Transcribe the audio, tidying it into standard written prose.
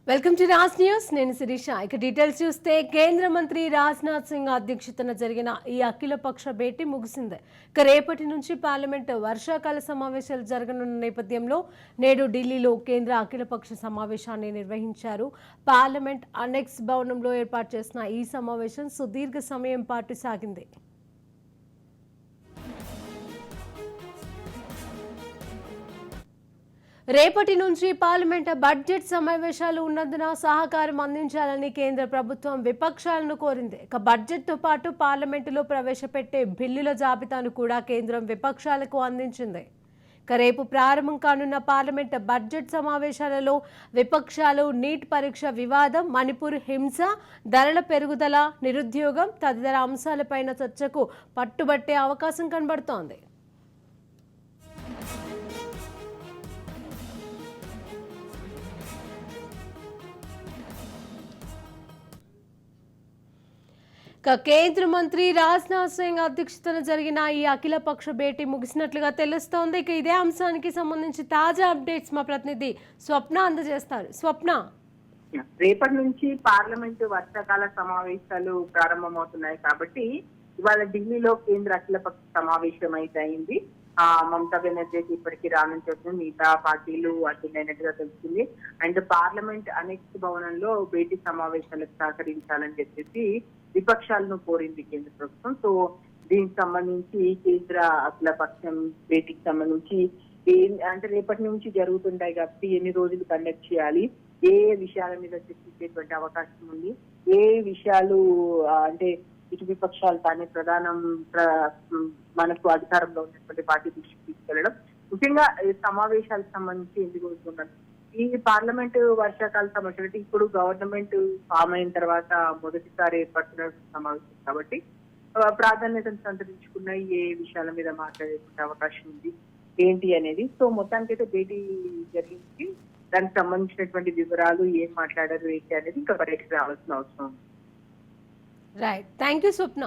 Welcome to Raj news. నేను శిరీష. ఇక details చూస్తే కేంద్ర మంత్రి రాజ్నాథ్ సింగ్ అధ్యక్షతన జరిగిన ఈ అఖిలపక్ష భేటీ ముగిసింది. ఇక రేపటి నుంచి పార్లమెంట్ వర్షాకాల సమావేశాలు జరగనున్న నేపథ్యంలో నేడు ఢిల్లీలో కేంద్ర అఖిలపక్ష సమావేశాన్ని నిర్వహించారు. పార్లమెంట్ అనెక్స్ భవనంలో ఏర్పాటు చేసిన ఈ సమావేశం సుదీర్ఘ సమయం పాటు సాగింది. రేపటి నుంచి పార్లమెంట్ బడ్జెట్ సమావేశాలు ఉన్నందున సహకారం అందించాలని కేంద్ర ప్రభుత్వం విపక్షాలను కోరింది. ఇక బడ్జెట్తో పాటు పార్లమెంటులో ప్రవేశపెట్టే బిల్లుల జాబితాను కూడా కేంద్రం విపక్షాలకు అందించింది. ఇక రేపు ప్రారంభం కానున్న పార్లమెంట్ బడ్జెట్ సమావేశాలలో విపక్షాలు నీట్ పరీక్ష వివాదం, మణిపూర్ హింస, ధరల పెరుగుదల, నిరుద్యోగం తదితర అంశాలపైన చర్చకు పట్టుబట్టే అవకాశం కనబడుతోంది. కేంద్ర మంత్రి రాజ్నాథ్ సింగ్ అధ్యక్షతన జరిగిన ఈ అఖిలపక్ష భేటీ ముగిసినట్లుగా తెలుస్తోంది. ఇక ఇదే అంశానికి సంబంధించి తాజా అప్డేట్స్ మా ప్రతినిధి స్వప్న అందజేస్తారు. స్వప్న, రేపటి నుంచి పార్లమెంటు వర్షాకాల సమావేశాలు ప్రారంభమవుతున్నాయి కాబట్టి ఇవాళ ఢిల్లీలో కేంద్ర అఖిలపక్ష సమావేశం అయితే అయింది. మమతా బెనర్జీ ఇప్పటికీ రానుంచి వస్తుంది, మిగతా పార్టీలు అటెండ్ అయినట్టుగా తెలుస్తుంది. అండ్ పార్లమెంట్ అనెక్స్ భవనంలో భేటీ సమావేశాలకు సహకరించాలని చెప్పేసి విపక్షాలను కోరింది కేంద్ర ప్రభుత్వం. సో దీనికి సంబంధించి కేంద్ర అఖిలపక్షం భేటీకి సంబంధించి అంటే రేపటి నుంచి జరుగుతుంటాయి కాబట్టి ఎన్ని రోజులు కండక్ట్ చేయాలి, ఏ విషయాల మీద చర్చించేటువంటి అవకాశం ఉంది, ఏ విషయాలు అంటే ఇటు విపక్షాలు కానీ ప్రధానం మనకు అధికారంలో ఉన్నటువంటి పార్టీ దృష్టికి తీసుకెళ్లడం, ముఖ్యంగా సమావేశాలకు సంబంధించి ఎందుకు వస్తున్నారు. ఈ పార్లమెంట్ వర్షాకాల సమావేశం ఇప్పుడు గవర్నమెంట్ ఫామ్ అయిన తర్వాత మొదటిసారి ఏర్పడుతున్న సమావేశం కాబట్టి ప్రాధాన్యతను సంతరించుకున్న ఏ విషయాల మీద మాట్లాడే అవకాశం ఉంది ఏంటి అనేది. సో మొత్తానికైతే భేటీ జరిగింది, దానికి సంబంధించినటువంటి వివరాలు ఏం మాట్లాడారు ఏంటి అనేది ఇంకా బయటకు రావాల్సిన అవసరం ఉంది. Right, thank you Swapna.